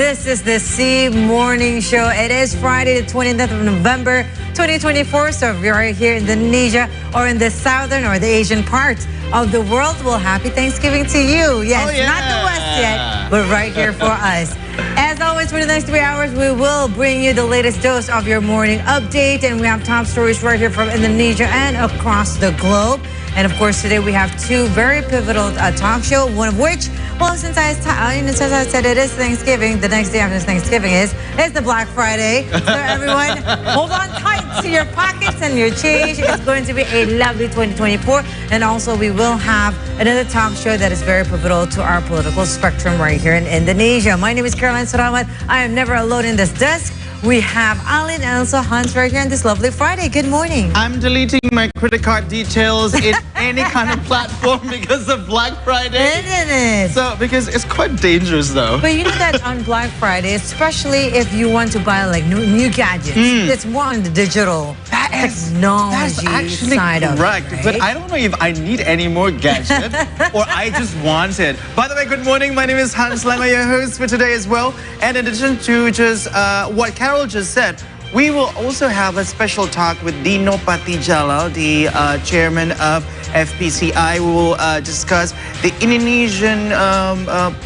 This is the C Morning Show. It is Friday, the 20th of November, 2024. So if you're here in Indonesia or in the southern or the Asian parts of the world, well, happy Thanksgiving to you. Yes, not the West yet, but right here for us. As always, for the next 3 hours, we will bring you the latest dose of your morning update. And we have top stories right here from Indonesia and across the globe. And of course, today we have two very pivotal talk shows, one of which, well, since I said it is Thanksgiving, the next day after Thanksgiving is the Black Friday. So everyone, hold on tight to your pockets and your change. It's going to be a lovely 2024. And also, we will have another talk show that is very pivotal to our political spectrum right here in Indonesia. My name is Caroline Saramat. I am never alone in this desk. We have Alin and also Hans right here on this lovely Friday. Good morning. I'm deleting my credit card details in any kind of platform because of Black Friday. Isn't it? So, because it's quite dangerous though. But you know that on Black Friday, especially if you want to buy like new gadgets, it's more on the digital technology side of it. Right? But I don't know if I need any more gadgets or I just want it. By the way, good morning. My name is Hans Lema, your host for today as well. And in addition to just what Carol just said, we will also have a special talk with Dino Patijalal, the chairman of FPCI. We will discuss the Indonesian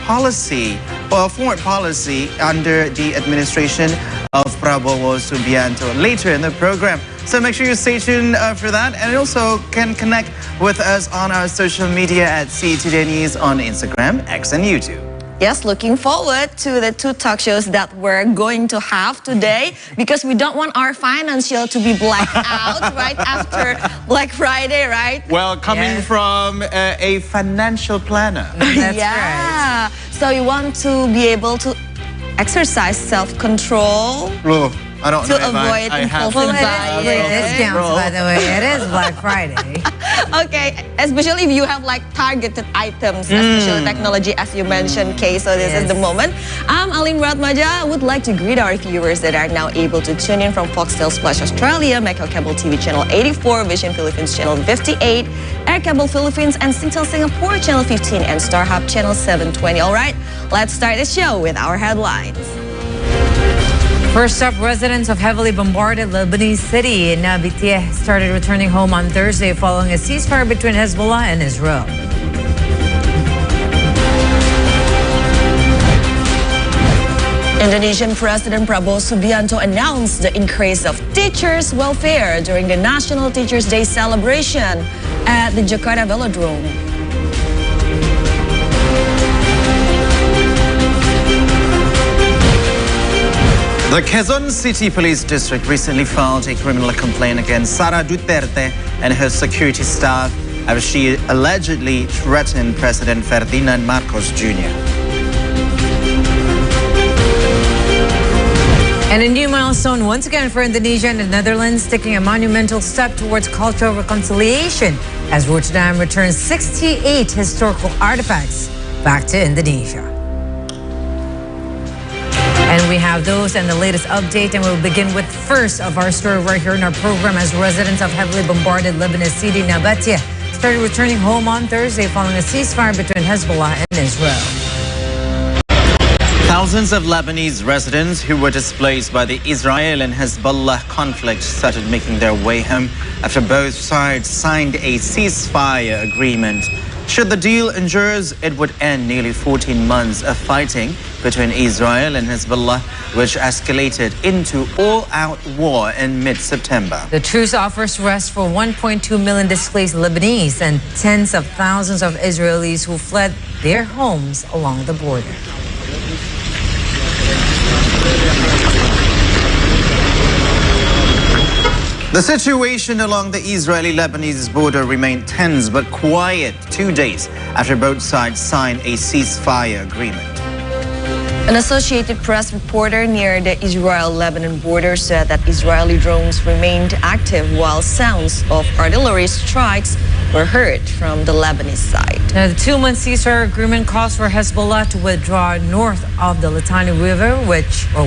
policy or foreign policy under the administration of Prabowo Subianto later in the program. So make sure you stay tuned for that, and also can connect with us on our social media at C2Day News on Instagram, X, and YouTube. Yes, looking forward to the two talk shows that we're going to have today, because we don't want our financial to be blacked out right after Black Friday, right? Well, coming from a financial planner. That's right. So you want to be able to exercise self-control. I don't know if avoid impulsive buying. Discounts, by the way. It is Black Friday. Okay, especially if you have like targeted items, especially technology, as you mentioned, Kay. So this is the moment. I'm Alin Ratmaja. Would like to greet our viewers that are now able to tune in from Foxtel Splash Australia, Macau Cable TV Channel 84, Vision Philippines Channel 58, Air Cable Philippines and Singtel Singapore Channel 15, and StarHub Channel 720. All right, let's start the show with our headlines. First up, residents of heavily bombarded Lebanese city in Nabatea started returning home on Thursday following a ceasefire between Hezbollah and Israel. Indonesian President Prabowo Subianto announced the increase of teachers' welfare during the National Teachers' Day celebration at the Jakarta Velodrome. The Quezon City Police District recently filed a criminal complaint against Sara Duterte and her security staff after she allegedly threatened President Ferdinand Marcos Jr. And a new milestone once again for Indonesia and the Netherlands, taking a monumental step towards cultural reconciliation as Rotterdam returns 68 historical artifacts back to Indonesia. And we have those and the latest update, and we'll begin with the first of our story right here in our program as residents of heavily bombarded Lebanese city Nabatea started returning home on Thursday following a ceasefire between Hezbollah and Israel. Thousands of Lebanese residents who were displaced by the Israel and Hezbollah conflict started making their way home after both sides signed a ceasefire agreement. Should the deal endures, it would end nearly 14 months of fighting between Israel and Hezbollah, which escalated into all-out war in mid-September. The truce offers rest for 1.2 million displaced Lebanese and tens of thousands of Israelis who fled their homes along the border. The situation along the Israeli-Lebanese border remained tense but quiet 2 days after both sides signed a ceasefire agreement. An Associated Press reporter near the Israel-Lebanon border said that Israeli drones remained active while sounds of artillery strikes were heard from the Lebanese side. Now, the 2-month ceasefire agreement calls for Hezbollah to withdraw north of the Litani River,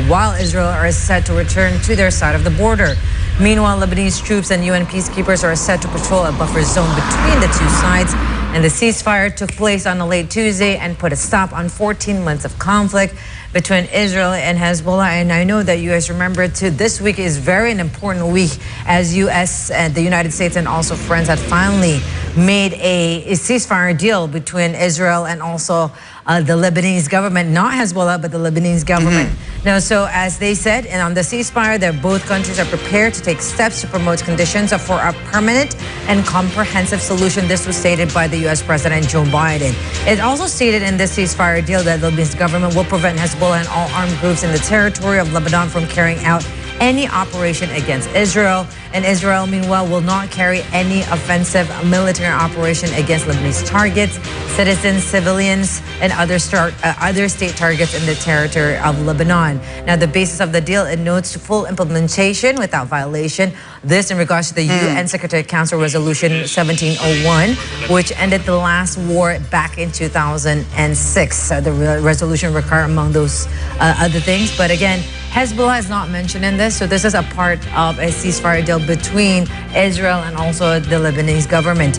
while Israel are set to return to their side of the border. Meanwhile, Lebanese troops and UN peacekeepers are set to patrol a buffer zone between the two sides. And the ceasefire took place on a late Tuesday and put a stop on 14 months of conflict. between Israel and Hezbollah. And I know that you guys remember too, this week is very an important week as U.S. and the United States and also friends had finally made a ceasefire deal between Israel and also the Lebanese government, not Hezbollah, but the Lebanese government. Now, so as they said, and on the ceasefire, that both countries are prepared to take steps to promote conditions for a permanent and comprehensive solution. This was stated by the U.S. President Joe Biden. It also stated in this ceasefire deal that the Lebanese government will prevent Hezbollah and all armed groups in the territory of Lebanon from carrying out any operation against Israel. And Israel, meanwhile, will not carry any offensive military operation against Lebanese targets, citizens, civilians, and other state targets in the territory of Lebanon. Now, the basis of the deal, it notes full implementation without violation. This in regards to the UN Secretary Council Resolution 1701, which ended the last war back in 2006. The resolution required among those other things. But again, Hezbollah is not mentioned in this, so this is a part of a ceasefire deal between Israel and also the Lebanese government.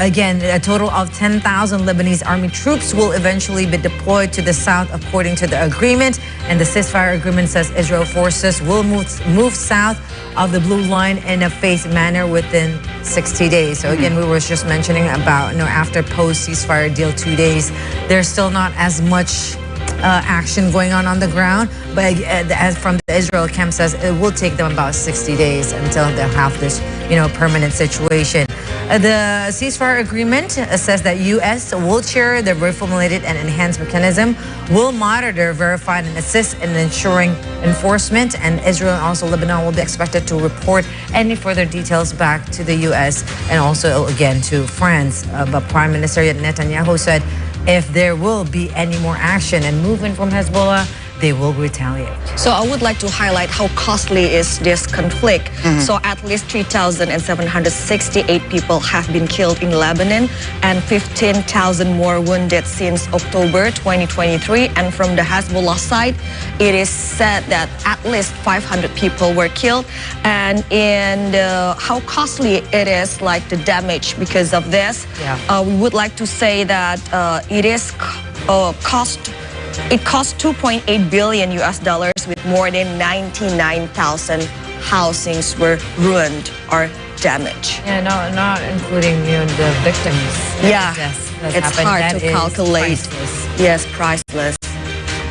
Again, a total of 10,000 Lebanese army troops will eventually be deployed to the south according to the agreement. And the ceasefire agreement says Israel forces will move south of the blue line in a phased manner within 60 days. So again, we were just mentioning about, after post-ceasefire deal 2 days, there's still not as much action going on the ground, but as from the Israel camp says, it will take them about 60 days until they'll have this, permanent situation. The ceasefire agreement says that U.S. will chair the reformulated and enhanced mechanism, will monitor, verify, and assist in ensuring enforcement, and Israel and also Lebanon will be expected to report any further details back to the U.S. and also again to France. But Prime Minister Netanyahu said if there will be any more action and movement from Hezbollah, they will retaliate. So I would like to highlight how costly is this conflict. So at least 3,768 people have been killed in Lebanon and 15,000 more wounded since October 2023. And from the Hezbollah side, it is said that at least 500 people were killed. And how costly it is, like the damage because of this, we would like to say that it cost 2.8 billion US dollars, with more than 99,000 housings were ruined or damaged. Yeah, not including the victims. It's hard to calculate. Priceless. Yes, priceless.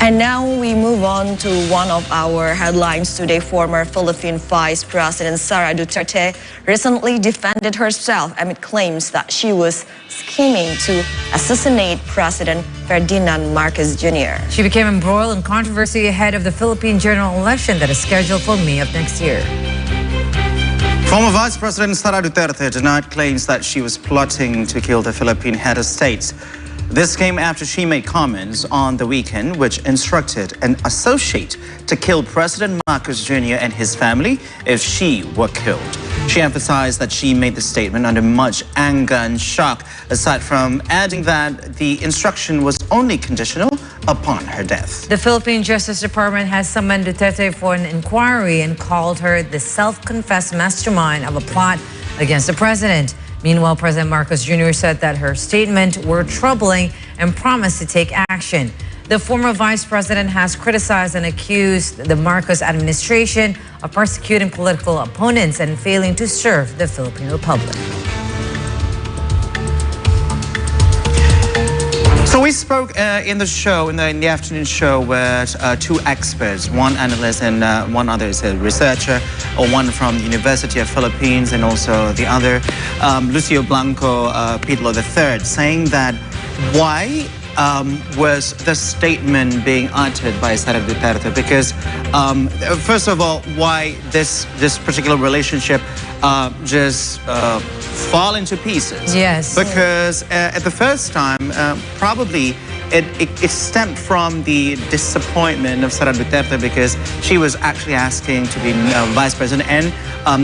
And now we move on to one of our headlines today. Former Philippine Vice President Sara Duterte recently defended herself amid claims that she was scheming to assassinate President Ferdinand Marcos Jr. She became embroiled in controversy ahead of the Philippine general election that is scheduled for May of next year. Former Vice President Sara Duterte denied claims that she was plotting to kill the Philippine head of state. This came after she made comments on the weekend which instructed an associate to kill President Marcos Jr. and his family if she were killed. She emphasized that she made the statement under much anger and shock, aside from adding that the instruction was only conditional upon her death. The Philippine Justice Department has summoned Duterte for an inquiry and called her the self-confessed mastermind of a plot against the president. Meanwhile, President Marcos Jr. said that her statement were troubling and promised to take action. The former vice president has criticized and accused the Marcos administration of persecuting political opponents and failing to serve the Philippine Republic. So we spoke in the show, in the afternoon show, with two experts, one analyst and one other is a researcher, or one from the University of Philippines and also the other, Lucio Blanco Pitlo III, saying that why was the statement being uttered by Sara Duterte? Because first of all, why this particular relationship just fall into pieces? Yes. Because at the first time, probably it stemmed from the disappointment of Sara Duterte, because she was actually asking to be vice president, and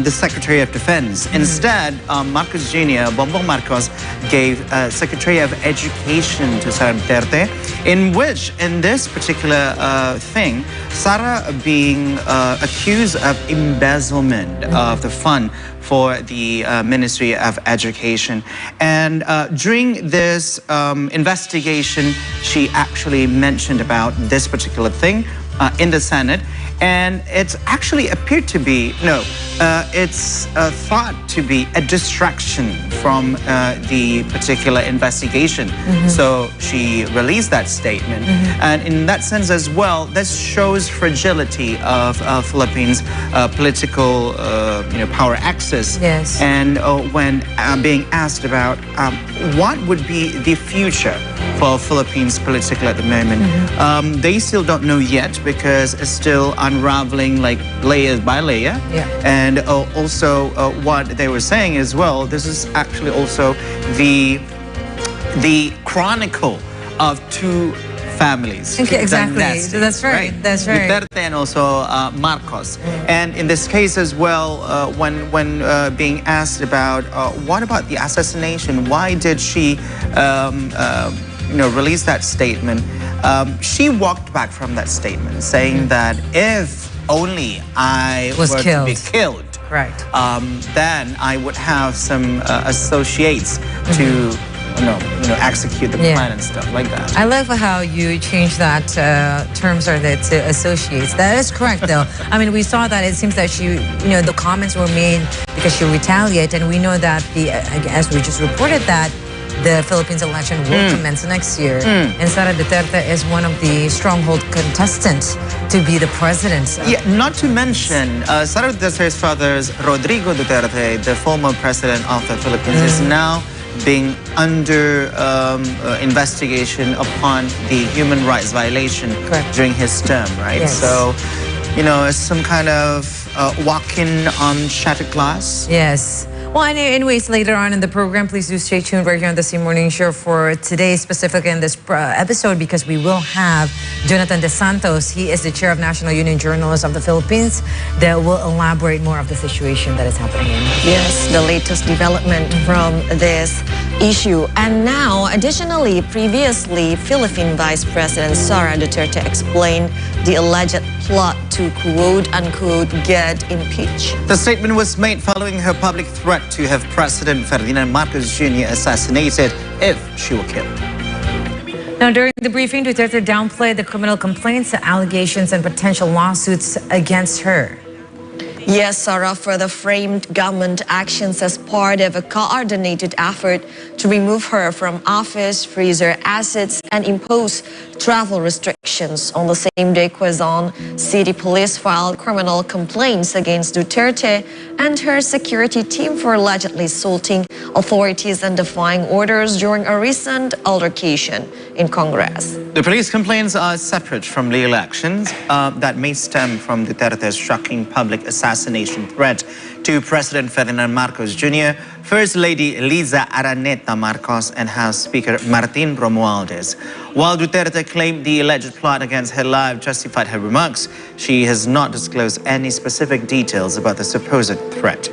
the Secretary of Defense. Instead, Marcos Jr., Bongbong Marcos, gave Secretary of Education to Sara Duterte, in which, in this particular thing, Sara being accused of embezzlement of the fund for the Ministry of Education. And during this investigation, she actually mentioned about this particular thing in the Senate. And it's actually appeared to be, it's thought to be a distraction from the particular investigation. So she released that statement. And in that sense as well, this shows fragility of Philippines' political power access. Yes. And when being asked about what would be the future for Philippines politically at the moment, they still don't know yet because it's still unraveling like layers by layer. And also what they were saying as well, this is actually also the chronicle of two families. Okay, exactly. Dynastic, That's right. That's right. Duterte and also Marcos. And in this case as well, when being asked about what about the assassination, why did she release that statement? She walked back from that statement, saying that if only I were to be killed, then I would have some associates to execute the plan and stuff like that. I love how you change that terms to associates. That is correct, though. I mean, we saw that it seems that she, the comments were made because she retaliated, and we know that as we just reported that the Philippines election will commence next year, and Sara Duterte is one of the stronghold contestants to be the president. Yeah, not to mention, Sara Duterte's father, Rodrigo Duterte, the former president of the Philippines, is now being under investigation upon the human rights violation during his term, right? Yes. So, it's some kind of walking on shattered glass. Yes. Well, anyways, later on in the program, please do stay tuned right here on the C Morning Show for today, specifically in this episode, because we will have Jonathan De Santos. He is the chair of National Union Journalists of the Philippines that will elaborate more of the situation that is happening. Yes, the latest development from this issue. And now, additionally, previously, Philippine Vice President Sara Duterte explained the alleged plot to quote-unquote get impeached. The statement was made following her public threat to have President Ferdinand Marcos Jr. assassinated if she were killed. Now, during the briefing, Duterte downplayed the criminal complaints, allegations, and potential lawsuits against her. Yes, Sara further framed government actions as part of a coordinated effort to remove her from office, freeze her assets, and impose travel restrictions. On the same day, Quezon City Police filed criminal complaints against Duterte and her security team for allegedly assaulting authorities and defying orders during a recent altercation in Congress. The police complaints are separate from legal actions that may stem from Duterte's shocking public assassination threat to President Ferdinand Marcos Jr., First Lady Liza Araneta Marcos, and House Speaker Martin Romualdez. While Duterte claimed the alleged plot against her life justified her remarks, she has not disclosed any specific details about the supposed threat.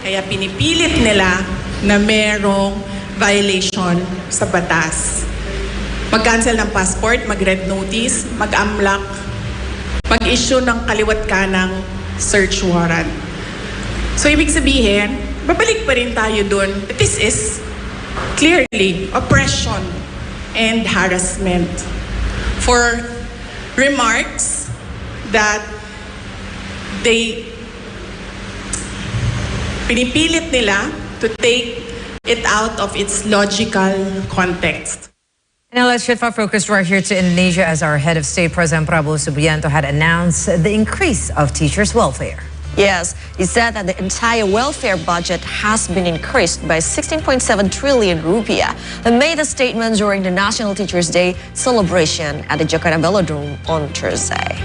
Kaya pinipilit nila na merong violation sa batas. Mag-cancel ng passport, mag-red notice, mag-amlak, mag-issue ng kaliwat kanang search warrant. So ibig sabihin, babalik pa rin tayo dun. This is clearly oppression and harassment for remarks that pinipilit nila to take it out of its logical context. Now let's shift our focus right here to Indonesia, as our head of state, President Prabowo Subianto, had announced the increase of teachers' welfare. Yes, he said that the entire welfare budget has been increased by 16.7 trillion rupiah. He made the statement during the National Teachers' Day celebration at the Jakarta Velodrome on Thursday.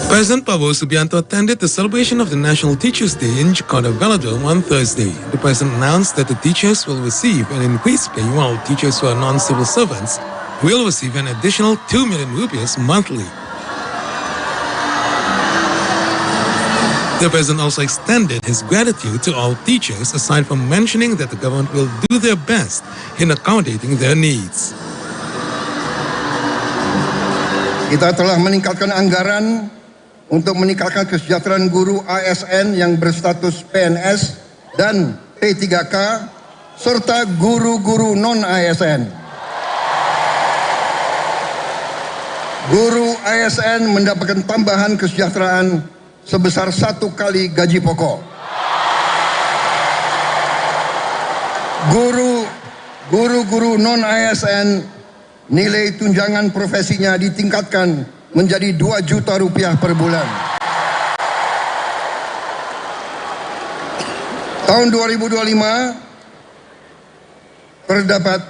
President Prabowo Subianto attended the celebration of the National Teachers' Day in Jakarta Velodrome on Thursday. The president announced that the teachers will receive an increased pay, while teachers who are non-civil servants will receive an additional 2 million rupees monthly. The president also extended his gratitude to all teachers, aside from mentioning that the government will do their best in accommodating their needs. Kita telah meningkatkan anggaran untuk meningkatkan kesejahteraan guru ASN yang berstatus PNS dan P3K serta guru-guru non-ASN. Guru ASN mendapatkan tambahan kesejahteraan sebesar 1 kali gaji pokok. Guru-guru non-ASN nilai tunjangan profesinya ditingkatkan menjadi 2 juta rupiah per bulan. Tahun 2025 terdapat